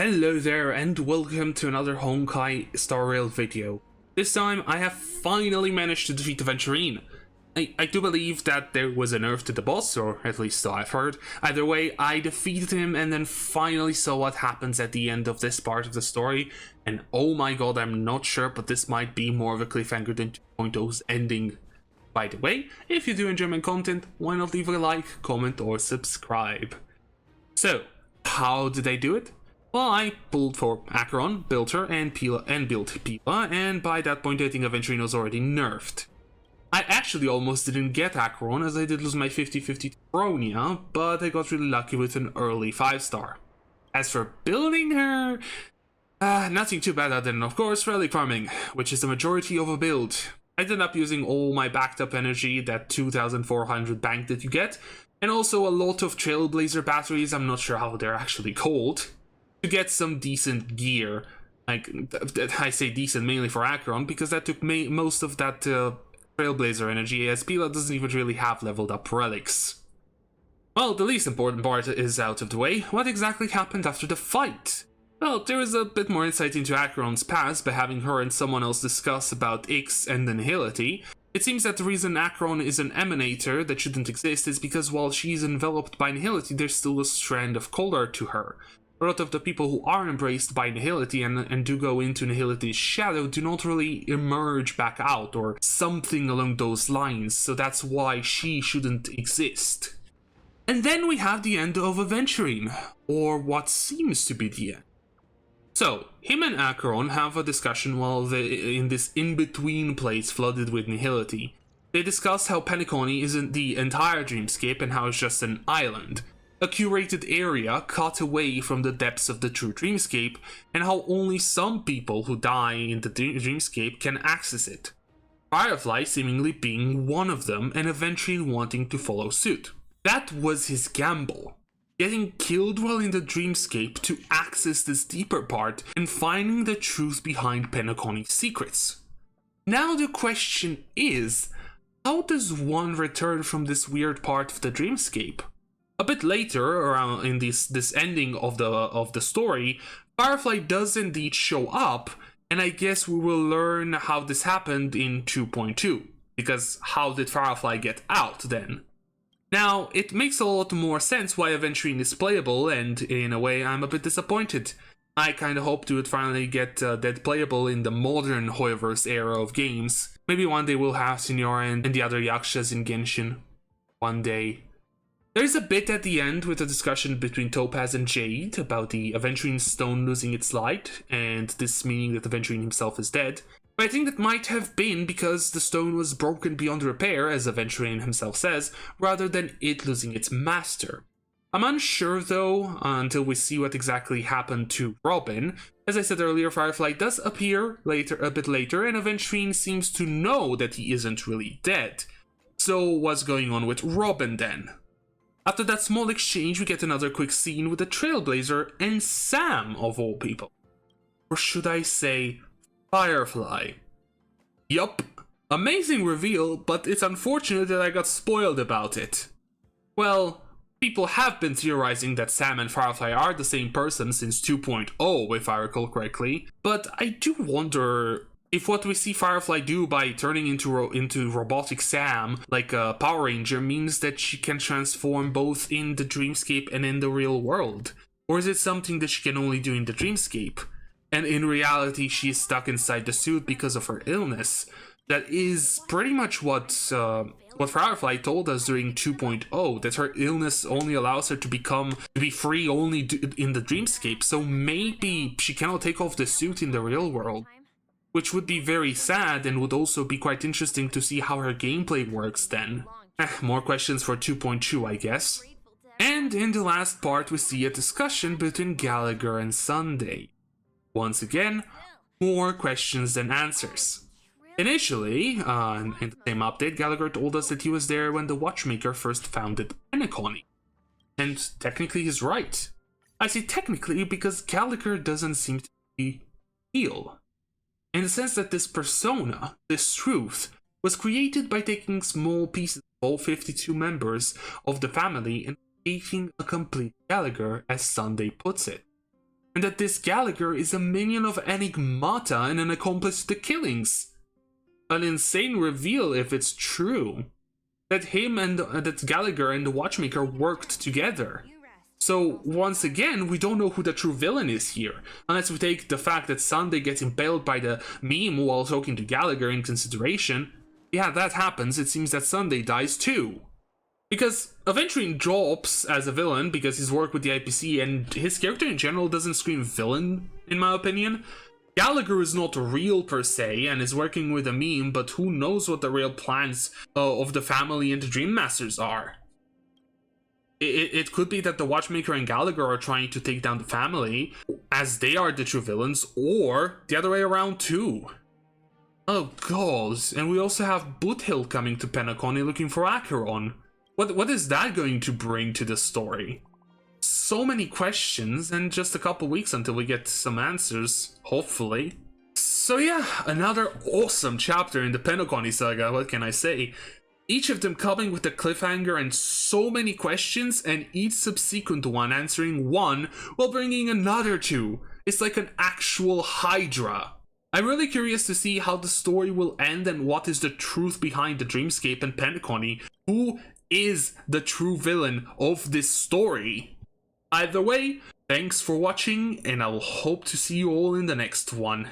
Hello there and welcome to another Honkai Star Rail video. This time I have finally managed to defeat Aventurine. I do believe that there was a nerf to the boss, or at least so I've heard. Either way, I defeated him and then finally saw what happens at the end of this part of the story. And oh my god, I'm not sure, but this might be more of a cliffhanger than 2.0's ending. By the way, if you do enjoy my content, why not leave a like, comment or subscribe. So, how did I do it? Well, I pulled for Acheron, built her, and built Pila, and by that point I think Aventurine was already nerfed. I actually almost didn't get Acheron, as I did lose my 50-50 to Bronia, but I got really lucky with an early 5-star. As for building her, nothing too bad other than, of course, relic farming, which is the majority of a build. I ended up using all my backed up energy, that 2400 bank that you get, and also a lot of Trailblazer batteries, I'm not sure how they're actually called, to get some decent gear. Like, I say decent mainly for Acheron, because that took most of that Trailblazer energy, as Pila doesn't even really have leveled up relics. Well, the least important part is out of the way. What exactly happened after the fight? Well, there is a bit more insight into Acheron's past by having her and someone else discuss about Ix and the Nihility. It seems that the reason Acheron is an emanator that shouldn't exist is because while she's enveloped by Nihility, there's still a strand of color to her. A lot of the people who are embraced by Nihility and do go into Nihility's shadow do not really emerge back out, or something along those lines, so that's why she shouldn't exist. And then we have the end of Aventurine, or what seems to be the end. So, him and Acheron have a discussion while they're in this in-between place flooded with Nihility. They discuss how Penacony isn't the entire dreamscape and how it's just an island. A curated area cut away from the depths of the true dreamscape, and how only some people who die in the dreamscape can access it. Firefly seemingly being one of them, and eventually wanting to follow suit. That was his gamble. Getting killed while in the dreamscape to access this deeper part and finding the truth behind Penacony's secrets. Now the question is, how does one return from this weird part of the dreamscape? A bit later, around in this ending of the story, Firefly does indeed show up, and I guess we will learn how this happened in 2.2. Because how did Firefly get out then? Now, it makes a lot more sense why Aventurine is playable, and in a way I'm a bit disappointed. I kinda hoped it would finally get dead playable in the modern Hoyoverse era of games. Maybe one day we'll have Signora and the other Yakshas in Genshin. One day. There's a bit at the end with a discussion between Topaz and Jade about the Aventurine stone losing its light, and this meaning that Aventurine himself is dead. But I think that might have been because the stone was broken beyond repair, as Aventurine himself says, rather than it losing its master. I'm unsure though, until we see what exactly happened to Robin. As I said earlier, Firefly does appear a bit later, and Aventurine seems to know that he isn't really dead. So what's going on with Robin then? After that small exchange, we get another quick scene with the Trailblazer and Sam, of all people. Or should I say, Firefly. Yup, amazing reveal, but it's unfortunate that I got spoiled about it. Well, people have been theorizing that Sam and Firefly are the same person since 2.0, if I recall correctly, but I do wonder if what we see Firefly do by turning into robotic Sam, like a Power Ranger, means that she can transform both in the dreamscape and in the real world. Or is it something that she can only do in the dreamscape? And in reality, she is stuck inside the suit because of her illness. That is pretty much what Firefly told us during 2.0, that her illness only allows her to be free only in the dreamscape. So maybe she cannot take off the suit in the real world. Which would be very sad and would also be quite interesting to see how her gameplay works then. More questions for 2.2, I guess. And in the last part we see a discussion between Gallagher and Sunday. Once again, more questions than answers. Initially, in the same update, Gallagher told us that he was there when the Watchmaker first founded Penacony. And technically he's right. I say technically because Gallagher doesn't seem to be real. In the sense that this persona, this truth, was created by taking small pieces of all 52 members of the family and creating a complete Gallagher, as Sunday puts it. and that this Gallagher is a minion of Enigmata and an accomplice to the killings. An insane reveal if it's true. That that Gallagher and the Watchmaker worked together. So once again, we don't know who the true villain is here, unless we take the fact that Sunday gets impaled by the meme while talking to Gallagher in consideration. Yeah, that happens. It seems that Sunday dies too. Because Aventurine drops as a villain because his work with the IPC and his character in general doesn't scream villain, in my opinion. Gallagher is not real per se and is working with a meme, but who knows what the real plans of the family and the Dream Masters are. It could be that the Watchmaker and Gallagher are trying to take down the family, as they are the true villains, or the other way around too. Oh god, and we also have Boothill coming to Penacony looking for Acheron. What is that going to bring to the story? So many questions, and just a couple weeks until we get some answers, hopefully. So yeah, another awesome chapter in the Penacony saga, what can I say? Each of them coming with a cliffhanger and so many questions, and each subsequent one answering one while bringing another two. It's like an actual Hydra. I'm really curious to see how the story will end and what is the truth behind the Dreamscape and Penacony. Who is the true villain of this story? Either way, thanks for watching, and I'll hope to see you all in the next one.